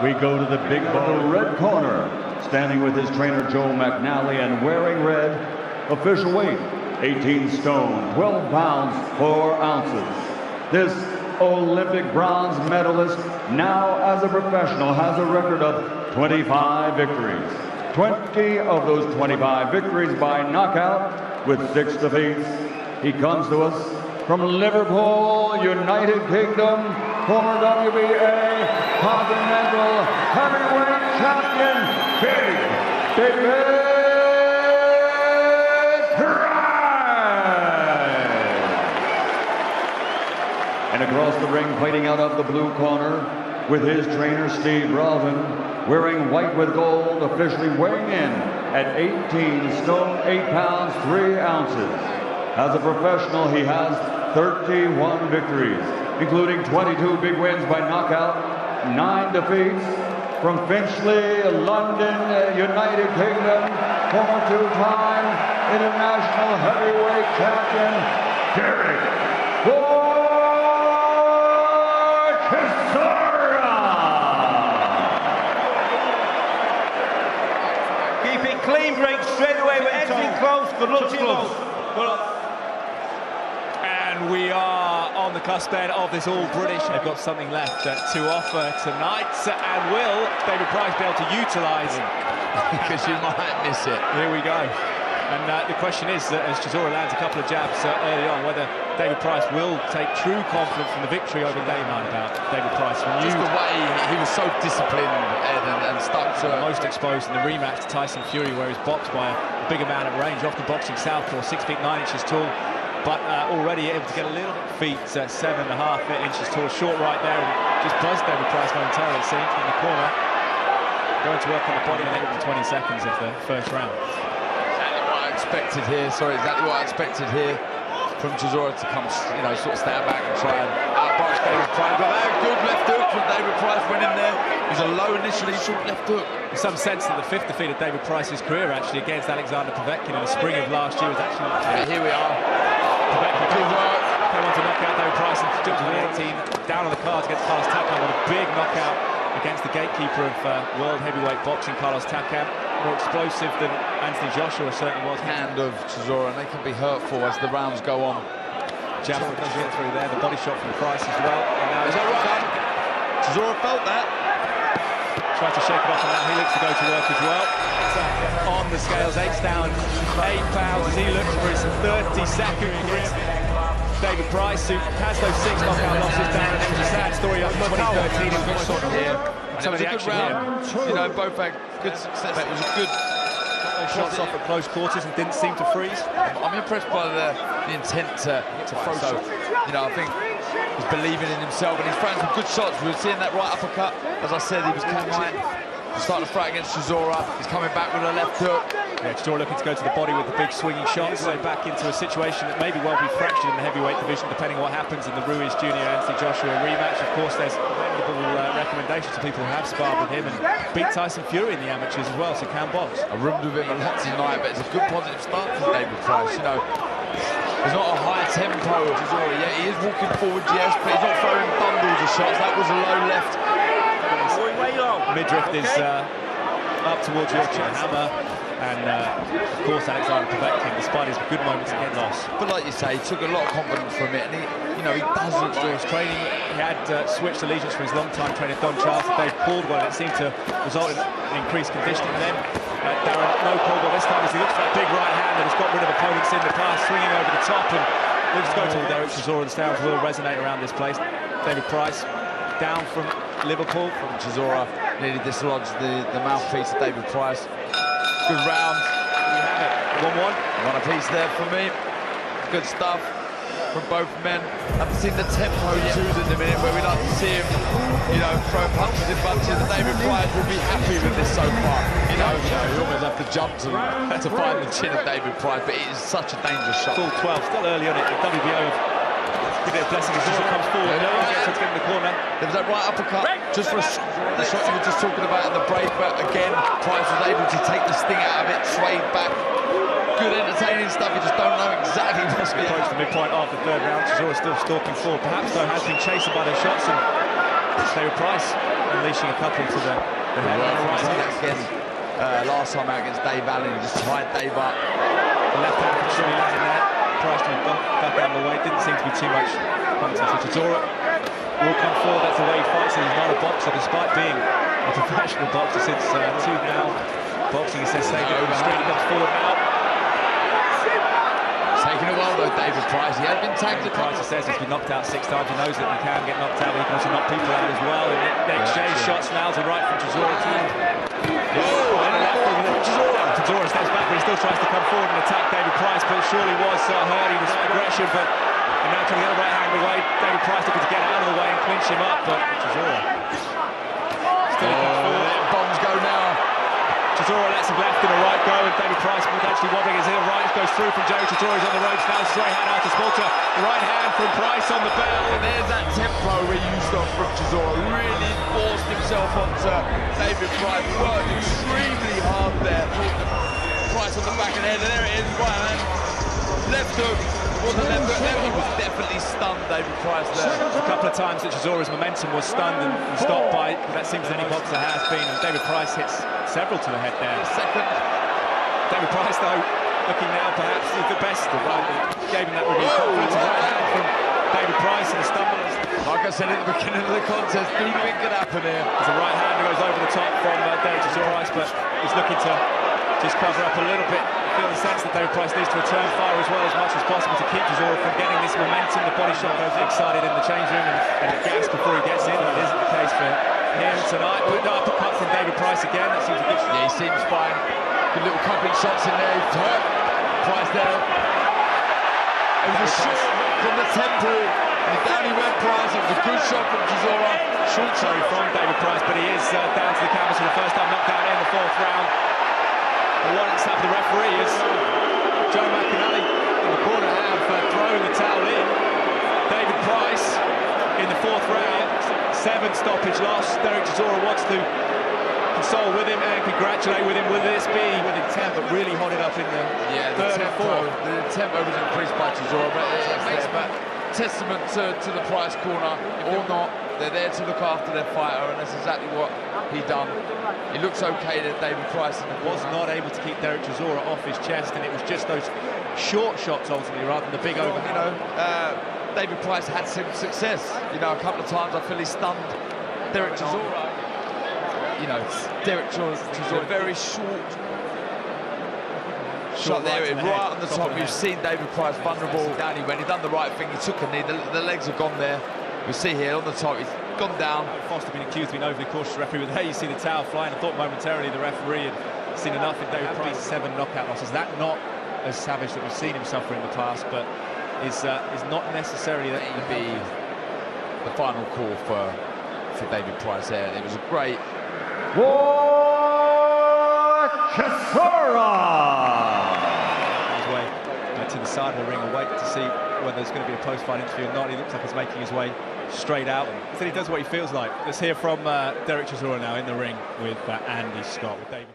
We go to the big the red corner, standing with his trainer Joe McNally and wearing red, official weight 18 stone, 12 pounds, 4 ounces. This Olympic bronze medalist, now as a professional, has a record of 25 victories. 20 of those 25 victories by knockout with 6 defeats. He comes to us from Liverpool, United Kingdom, former WBA Continental Heavyweight Champion, David And across the ring, fighting out of the blue corner, with his trainer Steve Brovin, wearing white with gold, officially weighing in at 18 stone, 8 pounds, 3 ounces. As a professional, he has 31 victories, including 22 big wins by knockout, 9 defeats. From Finchley, London, United Kingdom, former 2-time international heavyweight champion, Derek Chisora! Keep it clean break straight away with anything close. Good luck to you both. And we are on the cusp then of this all British. They've got something left to offer tonight, and will David Price be able to utilise? Because you might miss it. Here we go. And the question is, as Chisora lands a couple of jabs early on, whether David Price will take true confidence from the victory over David Price. Just the way he was so disciplined, Ed, and stuck to it. Most exposed in the rematch to Tyson Fury, where he's boxed by a bigger man at range, often boxing southpaw, 6 feet 9 inches tall, but already able to get a little bit feet, 7.5 inches tall, short right there, and just buzzed David Price momentarily, it seemed, in the corner. Going to work on the body in the 20 seconds of the first round. Expected here, exactly what I expected here from Chisora to come, sort of stand back and try and outbox David Price. But a good left hook from David Price went in there. It was a low initially, short left hook. In some sense that the 5th defeat of David Price's career actually against Alexander Povetkin in the spring of last year was actually... Yeah, here we are. Povetkin came on to knock out David Price and jumped to the 18, down on the cards against Carlos Takam with a big knockout against the gatekeeper of world heavyweight boxing, Carlos Takam. More explosive than Anthony Joshua certainly was. Hand of Chisora, and they can be hurtful as the rounds go on. Jab does get through there, the body shot from Price as well. And now is that right? Chisora felt that. Tried to shake it off, and now he looks to go to work as well. On the scales, 8's down, 8 pounds as he looks for his 32nd career. David Price, who has those 6 knockout losses down, and it was a sad story up in 2013. It was sort of here. Some of the action here. Both had good success. It was a good shots off at close quarters and didn't seem to freeze. I'm impressed by the intent to throw. So, I think he's believing in himself, and he's throwing some good shots. We were seeing that right uppercut. As I said, he was catching. He's starting to fight against Chisora. He's coming back with a left hook. Yeah, Chisora looking to go to the body with the big swinging shots, so back into a situation that may well be fractured in the heavyweight division, depending on what happens in the Ruiz Jr. Anthony Joshua rematch. Of course, there's commendable recommendations to people who have sparred with him and beat Tyson Fury in the amateurs as well, so can box. I roomed with him a lot tonight, but it's a good positive start for David Price. There's not a high tempo of Chisora yet. He is walking forward, yes, but he's not throwing bundles of shots. That was a low left. Midriff is up towards Yorkshire Hammer, and of course Alexander Povetkin, despite his good moments, again lost. But like you say, he took a lot of confidence from it, and he does look like his training. He had switched allegiance from his long-time trainer Don Charles to Dave Caldwell, and it seemed to result in increased conditioning. And then Darren, no Caldwell this time, as he looks for that big right hand that has got rid of opponents in the past, swinging over the top, and looks to go to Derek Chisora. The sounds will resonate around this place. David Price down from Liverpool. From Chisora nearly dislodged the mouthpiece of David Price. Good round. We have it. 1-1. One apiece there for me. Good stuff from both men. I haven't seen the tempo yet in the minute where we like to see him, throwing punches in bunches. And David Price will be happy with this so far. You almost have to jump to find the chin of David Price, but it is such a dangerous shot. Full 12, still early on it. The WBO give it a blessing as Chisora comes forward. No one gets to get in the corner. There was that right uppercut, just for the shot you were just talking about in the break, but again, Price was able to take the sting out of it, swayed back. Good entertaining stuff, you just don't know exactly what's going to approach the midpoint of the 3rd round. Chisora still stalking forward, perhaps though has been chased by those shots, and David Price unleashing a couple to the head. Last time out against Dave Allen, he just tied Dave up. The left hand should be landing there. Price to back out of the way. Didn't seem to be too much punting for Chisora. Will come forward. That's the way he fights. He's not a boxer, despite being a professional boxer since 2 now. Boxing, he says, save it over the street. He comes forward now. Taking a while though, David Price. He has been tagged a couple. Price says he's been knocked out 6 times. He knows that he can get knocked out, but he can also knock people out as well. And they exchange shots now to right from Chisora. Chisora steps back, but he still tries to come forward and attack David Price, but surely was hurt. He was aggression, but and now trying to get the right hand away. David Price looking to get out of the way and clinch him up, but Chisora still comes forward. Bombs go now. Chisora lets him left and a right go, and David Price potentially wobbling his heel right, goes through from Joe Chisora. He's on the ropes now. Straight hand out to Spalter. The right hand from Price on the bell. And there's that tempo we used on from Chisora. Really forced himself onto David Price. Worked extremely hard there. Price on the back of the head, and there it is. Right hand. Left hook. It wasn't left hook. There he was definitely stunned, David Price there. A couple of times that Chisora's momentum was stunned and stopped by, that seems any boxer has been. And David Price hits several to the head there. Second. David Price, though, looking now perhaps is the best. Gave him that review confidence. Right hand from David Price and the stumble. Like I said at the beginning of the contest, anything could happen here. There's a right hand that goes over the top from Derek Chisora, but he's looking to just cover up a little bit. I feel the sense that David Price needs to return fire as well as much as possible to keep Chisora from getting this momentum. The body shot goes excited in the change room and gas before he gets in. That isn't the case for him tonight. But no, uppercut from David Price again. That seems a good shot. Yeah, he seems fine. Good little coupling shots in there. He's hurt. Price there. It was a shot from the temple. And down he went, Price. It was a good shot from Chisora. Short, sorry, from David Price, but he is down to the canvas for the first time, knocked out in the 4th round. The one that's happened, the referee is Joe McAnally in the corner have thrown the towel in. David Price in the 4th round, 7 stoppage loss. Derek Chisora wants to console with him and congratulate with him. Will this be with intent, but really hot it up in the 3rd and 4th? The tempo was increased by Chisora, but it makes testament to the Price corner. Or not, they're there to look after their fighter, and that's exactly what he done. It looks okay that David Price was not able to keep Derek Chisora off his chest, and it was just those short shots ultimately rather than the big overhand. David Price had some success. A couple of times I feel he stunned Derek Chisora. Derek Chisora, very short shot there, right on the top. We've seen David Price vulnerable. Down he went. He done the right thing. He took a knee. The legs have gone there. We see here on the top, he's gone down. Foster being accused of being overly cautious referee, but there you see the towel flying. I thought momentarily the referee had seen enough in David Price. 7 knockout losses. That not as savage that we've seen him suffer in the past, but is not necessarily that would be the final call for David Price there. It was a great. Chisora! His way to the side of the ring, and wait to see whether there's going to be a post-fight interview or not. He looks like he's making his way straight out. He said he does what he feels like. Let's hear from Derek Chisora now in the ring with Andy Scott. With David.